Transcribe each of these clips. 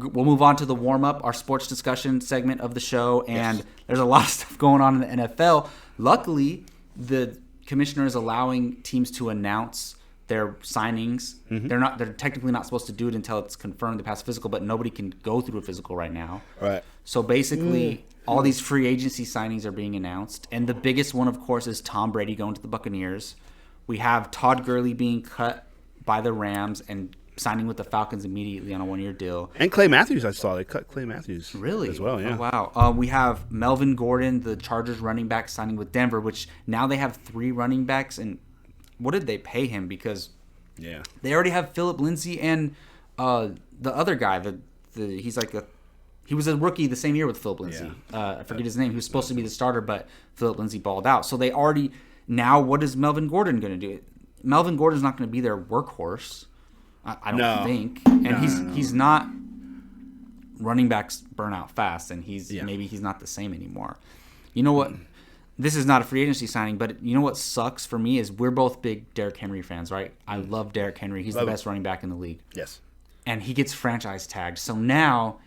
we'll move on to the warm-up, our sports discussion segment of the show, and there's a lot of stuff going on in the NFL. Luckily, the commissioner is allowing teams to announce their signings. They're technically not supposed to do it until it's confirmed they pass physical, but nobody can go through a physical right now. Right. So basically, all these free agency signings are being announced, and the biggest one, of course, is Tom Brady going to the Buccaneers. We have Todd Gurley being cut by the Rams and signing with the Falcons immediately on a one-year deal. And Clay Matthews, I saw they cut Clay Matthews Really? as well. Yeah. Oh, wow. We have Melvin Gordon, the Chargers running back, signing with Denver, which now they have 3 running backs. And what did they pay him? Because they already have Philip Lindsay and the other guy. He was a rookie the same year with Philip Lindsay. I forget his name. He was supposed to be the starter, but Philip Lindsay balled out. So they already now. What is Melvin Gordon going to do? Melvin Gordon's not going to be their workhorse. I don't think, and he's not. Running backs burn out fast, and maybe he's not the same anymore. You know what? This is not a free agency signing, but you know what sucks for me is we're both big Derrick Henry fans, right? I love Derrick Henry. He's the best running back in the league. Yes. And he gets franchise tagged. So now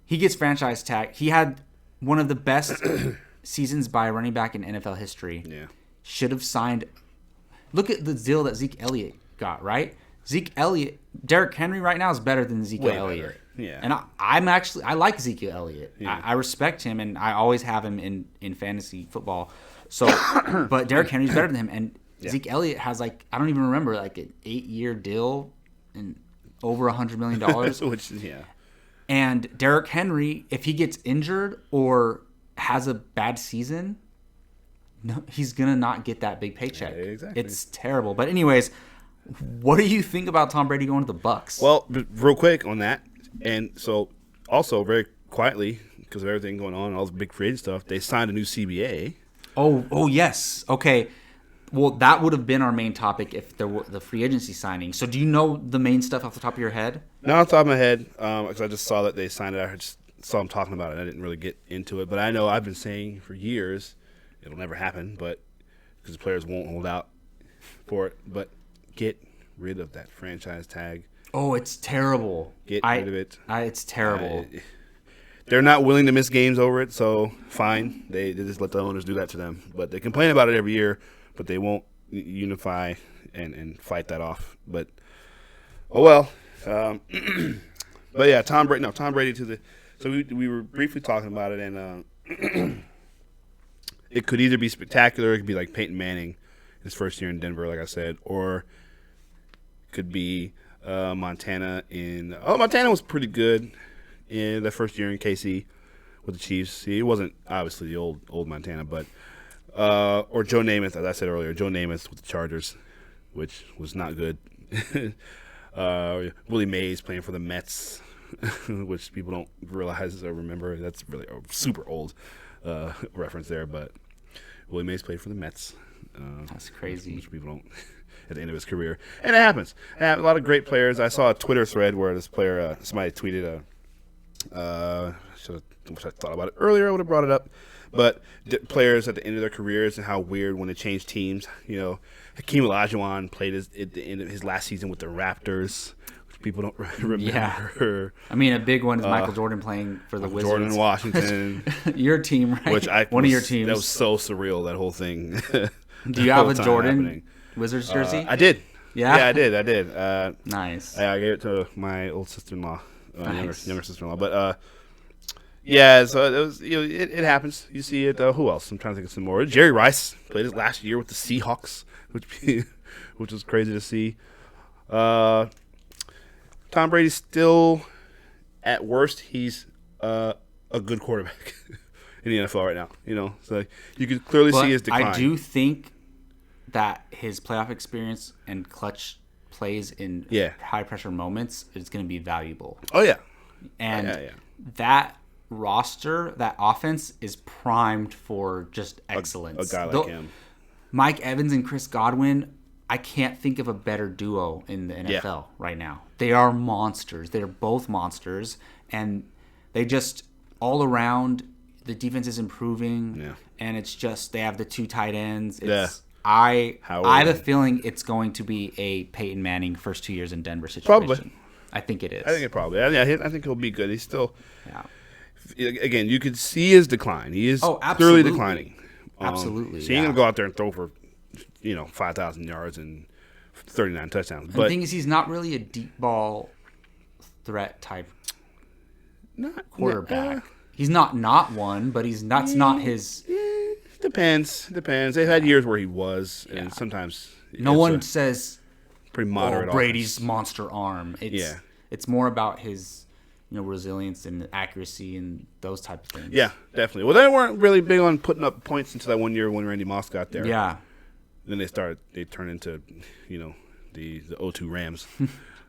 he gets franchise tagged. He had one of the best seasons by a running back in NFL history. Yeah. Should have signed. Look at the deal that Zeke Elliott got, right? Derrick Henry right now is better than Ezekiel Elliott. Better. Yeah. And I like Ezekiel Elliott. Yeah. I respect him, and I always have him in fantasy football. So, but Derrick Henry's better than him, and Zeke Elliott has I don't even remember an 8-year deal and over $100 million. Which And Derrick Henry, if he gets injured or has a bad season, no, he's gonna not get that big paycheck. Yeah, exactly. It's terrible. But anyways, what do you think about Tom Brady going to the Bucs? Well, real quick on that, and so also very quietly because of everything going on, all the big free agent stuff, they signed a new CBA. Oh yes. Okay. Well, that would have been our main topic if there were the free agency signing. So, do you know the main stuff off the top of your head? Not off the top of my head, because I just saw that they signed it. I just saw them talking about it. I didn't really get into it, but I know I've been saying for years it'll never happen, but because the players won't hold out for it. But get rid of that franchise tag. Oh, it's terrible. Get rid of it. It's terrible. They're not willing to miss games over it, so fine. They just let the owners do that to them. But they complain about it every year, but they won't unify and fight that off. But, oh well. But yeah, Tom Brady to the – so we were briefly talking about it, and it could either be spectacular, it could be like Peyton Manning his first year in Denver, like I said, or it could be Montana Montana was pretty good in the first year in KC with the Chiefs. He wasn't obviously the old Montana, but or Joe Namath, as I said earlier, Joe Namath with the Chargers, which was not good. Willie Mays playing for the Mets, which people don't realize or remember. That's really a super old reference there, but Willie Mays played for the Mets. That's crazy. Which people don't at the end of his career. And it happens. A lot of great players. I saw a Twitter thread where this player, somebody tweeted, wish I thought about it earlier, I would have brought it up. But players at the end of their careers and how weird when they change teams. You know, Hakeem Olajuwon played at the end of his last season with the Raptors, which people don't remember. Yeah. I mean, a big one is Michael Jordan playing for the Wizards. Jordan Washington. Your team, right? One of your teams. That was so surreal, that whole thing. Do you have a Jordan Wizards jersey? I did. Yeah? Yeah, I did. Nice. I gave it to my old sister-in-law, Nice. younger sister-in-law. But yeah, so it was. It happens. You see it. Who else? I'm trying to think of some more. Jerry Rice played his last year with the Seahawks, which was crazy to see. Tom Brady's still, at worst, he's a good quarterback in the NFL right now. You know, so you can clearly see his decline. I do think that his playoff experience and clutch plays in high pressure moments is going to be valuable. Oh yeah, and that roster, that offense is primed for just excellence. A guy like him. Mike Evans and Chris Godwin, I can't think of a better duo in the NFL right now. They are monsters. They're both monsters, and they just all around, the defense is improving, and it's just they have the 2 tight ends. I have a feeling it's going to be a Peyton Manning first 2 years in Denver situation. I think it is. I think it probably. I think he'll be good. He's still. Yeah. Again, you could see his decline. He is clearly declining. Absolutely. So he ain't gonna go out there and throw for, 5,000 yards and 39 touchdowns. But the thing is, he's not really a deep ball threat type quarterback. He's not one, but that's not his. Depends. They've had years where he was, and sometimes no one says pretty moderate. Brady's offense. monster arm. It's more about his resilience and accuracy and those type of things. Yeah, definitely. Well, they weren't really big on putting up points until that 1 year when Randy Moss got there. Yeah. Then they turned into, the 02 Rams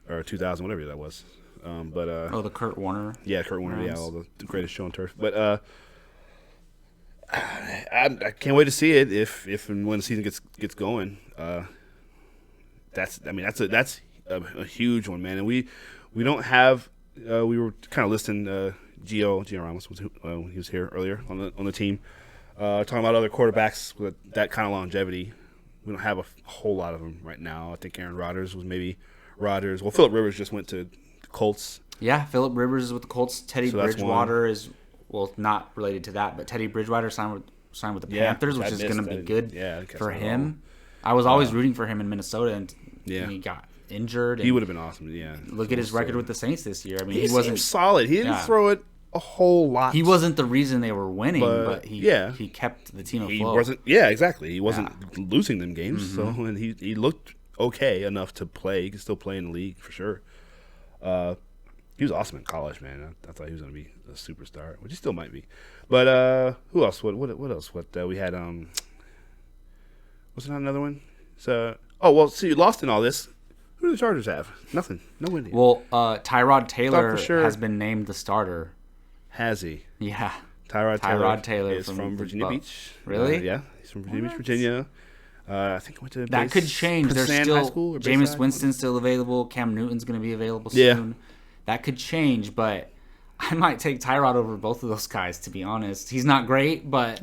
or 2000, whatever that was. The Kurt Warner. Yeah, Kurt Warner. Rams. Yeah, all the greatest show on turf. But I can't wait to see it if and when the season gets going. That's a huge one, man. And we don't have. We were kind of listing Gio Ramos when he was here earlier on the team, talking about other quarterbacks with that kind of longevity. We don't have a whole lot of them right now. I think Aaron Rodgers was maybe Rodgers. Well, Phillip Rivers just went to the Colts. Yeah, Phillip Rivers is with the Colts. Teddy Bridgewater is not related to that, but Teddy Bridgewater signed with the Panthers, which is going to be good for him. I was always rooting for him in Minnesota, and he got injured. He would have been awesome. Yeah. Look at his record with the Saints this year. I mean, he wasn't solid. He didn't throw it a whole lot. He wasn't the reason they were winning, but he kept the team afloat. He wasn't. Yeah, exactly. He wasn't losing them games. Mm-hmm. So and he looked okay enough to play. He could still play in the league for sure. He was awesome in college, man. I thought he was going to be a superstar, which he still might be. But who else? What else? We had was there not another one? So you lost in all this. Who do the Chargers have? Nothing. No idea. Well, Tyrod Taylor has been named the starter. Has he? Yeah. Tyrod Taylor is from Virginia Beach. Really? Yeah, he's from Virginia Beach, Virginia. I think he went to that could change. There's still Jameis Winston's still available. Cam Newton's going to be available soon. Yeah. That could change, but I might take Tyrod over both of those guys, to be honest. He's not great, but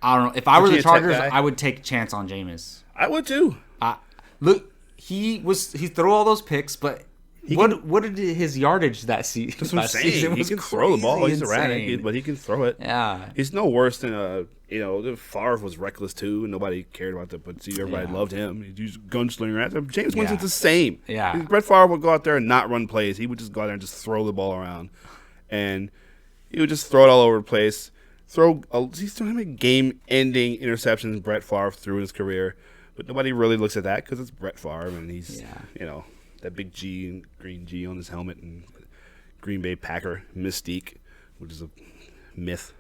I don't know. If I were the Chargers, I would take a chance on Jameis. I would too. Look, he threw all those picks, but what did his yardage that season? That's what I'm saying. He can throw the ball. He's erratic, but he can throw it. Yeah. He's no worse than Favre was reckless too, and nobody cared about that. But everybody loved him. He used gunslinger at them. James Winston's the same. Yeah. Brett Favre would go out there and not run plays. He would just go out there and just throw the ball around, and he would just throw it all over the place. He's throwing how many game-ending interceptions Brett Favre threw in his career, but nobody really looks at that because it's Brett Favre, and he's that big G and green G on his helmet and Green Bay Packer mystique, which is a myth.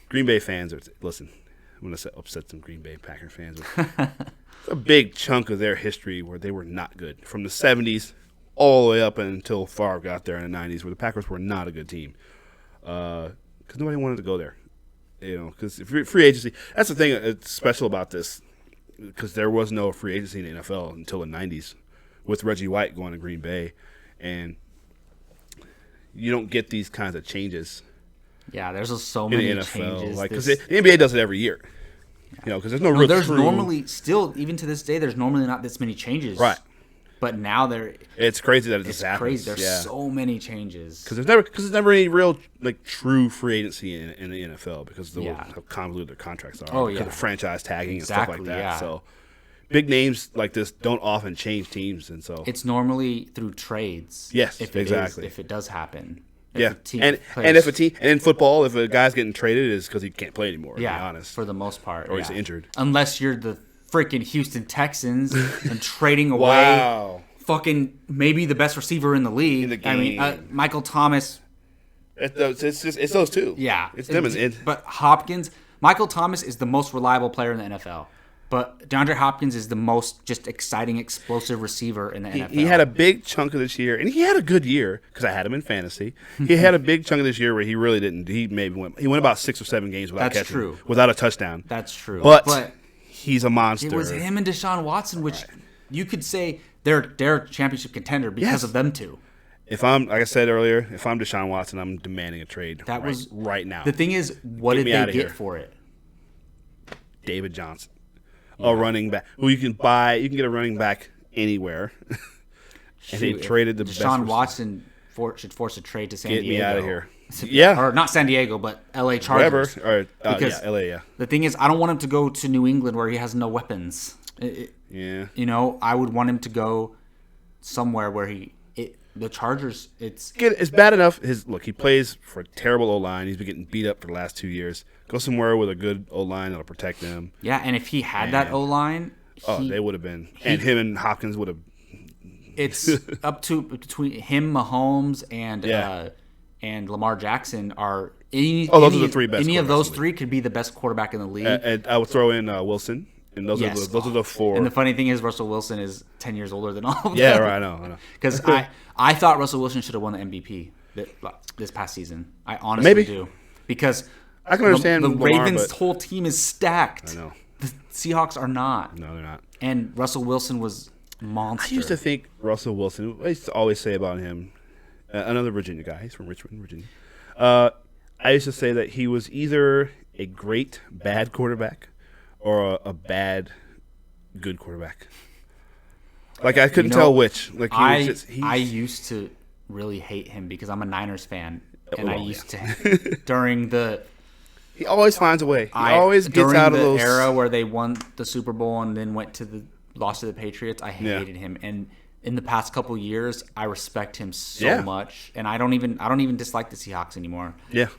Green Bay fans listen. I'm going to upset some Green Bay Packer fans. It's a big chunk of their history where they were not good, from the 70s all the way up until Favre got there in the 90s, where the Packers were not a good team. Because nobody wanted to go there, because free agency. That's the thing that's special about this, because there was no free agency in the NFL until the 90s, with Reggie White going to Green Bay, and you don't get these kinds of changes. Yeah, there's just so many changes. Because the NBA does it every year, because there's no real. There's normally still, even to this day, there's normally not this many changes. Right. But now it's crazy that it's happens. Crazy. There's so many changes. Because there's never any real true free agency in the NFL because of how convoluted their contracts are. Oh, because of franchise tagging and stuff like that. Yeah. So big names like this don't often change teams, and so it's normally through trades. Yes, if it does happen. And in football, if a guy's getting traded, it's because he can't play anymore. To be honest, for the most part, or he's injured. Unless you're the freaking Houston Texans and trading away fucking maybe the best receiver in the league. In the game. I mean, Michael Thomas. It's those two. Yeah. It's them. But Michael Thomas is the most reliable player in the NFL. But DeAndre Hopkins is the most just exciting, explosive receiver in the NFL. He had a big chunk of this year, and he had a good year because I had him in fantasy. He had a big chunk of this year where he really didn't. He went about 6 or 7 games without catching, without a touchdown. That's true. But he's a monster. It was him and Deshaun Watson, which you could say they're a championship contender because of them two. Like I said earlier, if I'm Deshaun Watson, I'm demanding a trade right now. The thing is, what did they get for it? David Johnson. A running back who you can buy. You can get a running back anywhere. and they traded the best. Deshaun Watson should force a trade to San Diego. Get me out of here. Yeah. Or not San Diego, but L.A. Chargers. Whatever. Because L.A., yeah. The thing is, I don't want him to go to New England where he has no weapons. Yeah. You know, I would want him to go somewhere where the Chargers, it's bad enough. He plays for a terrible O-line. He's been getting beat up for the last 2 years. Go somewhere with a good O-line that'll protect him. Yeah, and if he had that O-line... they would have been. And him and Hopkins would have... It's up to between him, Mahomes, and Lamar Jackson are... those are the three best. Any of those three could be the best quarterback in the league. And I would throw in Wilson. And those are the four. And the funny thing is, Russell Wilson is 10 years older than all of them. Yeah, right. I know. Because I thought Russell Wilson should have won the MVP this past season. I honestly do. Because I can understand the Lamar, Ravens' whole team is stacked. I know. The Seahawks are not. No, they're not. And Russell Wilson was monster. I used to think Russell Wilson. I used to always say about him, another Virginia guy. He's from Richmond, Virginia. I used to say that he was either a great bad quarterback or a bad good quarterback. Like I couldn't tell which. Like I used to really hate him because I'm a Niners fan, and I used to during the. He always finds a way. He always gets out of those era where they won the Super Bowl and then lost to the Patriots. I hated him, and in the past couple years, I respect him so much, and I don't even dislike the Seahawks anymore. Yeah,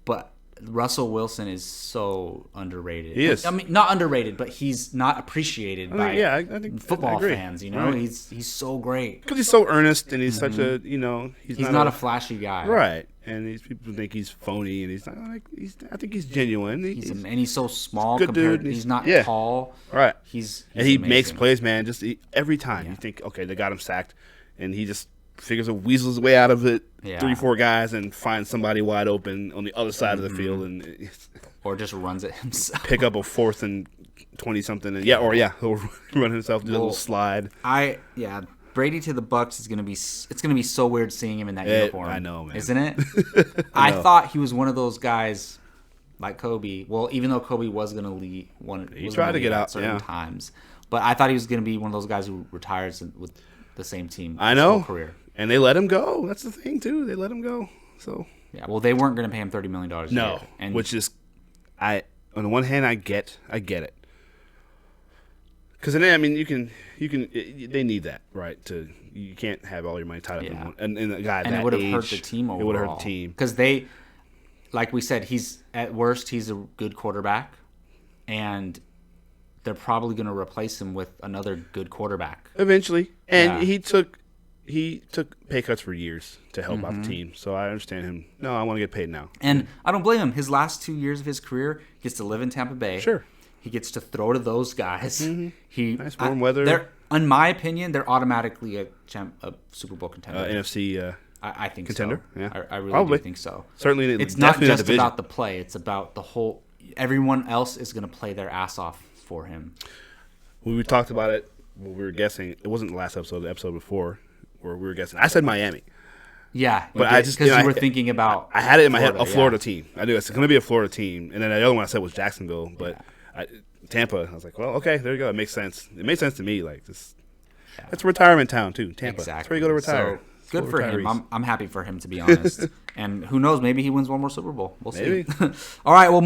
but Russell Wilson is so underrated. He is. I mean, not underrated, but he's not appreciated by I think football fans. You know, he's so great because he's so earnest and he's such a he's not a flashy guy, right? And these people think he's phony, and he's not. I think he's genuine. He's so small. Good dude. He's not tall. Right. He's he amazing. Makes plays, man. Just every time you think, okay, they got him sacked, and he just figures a weasels his way out of it. 3-4 guys and finds somebody wide open on the other side of the field, and or just runs it himself. Pick up a 4th and 20 something, and he'll run himself, do a little slide. Brady to the Bucs is gonna be so weird seeing him in that uniform. I know, man. Isn't it? I thought he was one of those guys like Kobe. Well, even though Kobe was gonna leave he tried to get out certain times, but I thought he was gonna be one of those guys who retires with the same team. I know. His whole career. And they let him go. That's the thing too. They let him go. So well, they weren't gonna pay him $30 million. No, which is, on the one hand, I get it. Because I mean, they need that, right? You can't have all your money tied up in one. And a guy and that it would have age, hurt the team overall. It would have hurt the team because like we said, he's at worst he's a good quarterback, and they're probably going to replace him with another good quarterback eventually. And he took pay cuts for years to help out the team, so I understand him. No, I want to get paid now, and I don't blame him. His last 2 years of his career, he gets to live in Tampa Bay. Sure. He gets to throw to those guys. Nice warm weather. In my opinion, they're automatically a Super Bowl contender. NFC I think contender. So. Yeah, I really do think so. Certainly, it's not just about the play. It's about the whole. Everyone else is going to play their ass off for him. We talked about it when we were guessing. It wasn't the last episode. The episode before, where we were guessing. I said Miami. Yeah, but I just because you were thinking about. I had it in my head, a Florida team. I do. It's going to be a Florida team, and then the other one I said was Jacksonville, but. Tampa. I was like, well, okay, there you go. It makes sense. It made sense to me. Like this, it's a retirement town too. Tampa. Exactly. That's where you go to retire. So, good for him. I'm happy for him, to be honest. And who knows? Maybe he wins one more Super Bowl. We'll see. Maybe. All right. Well.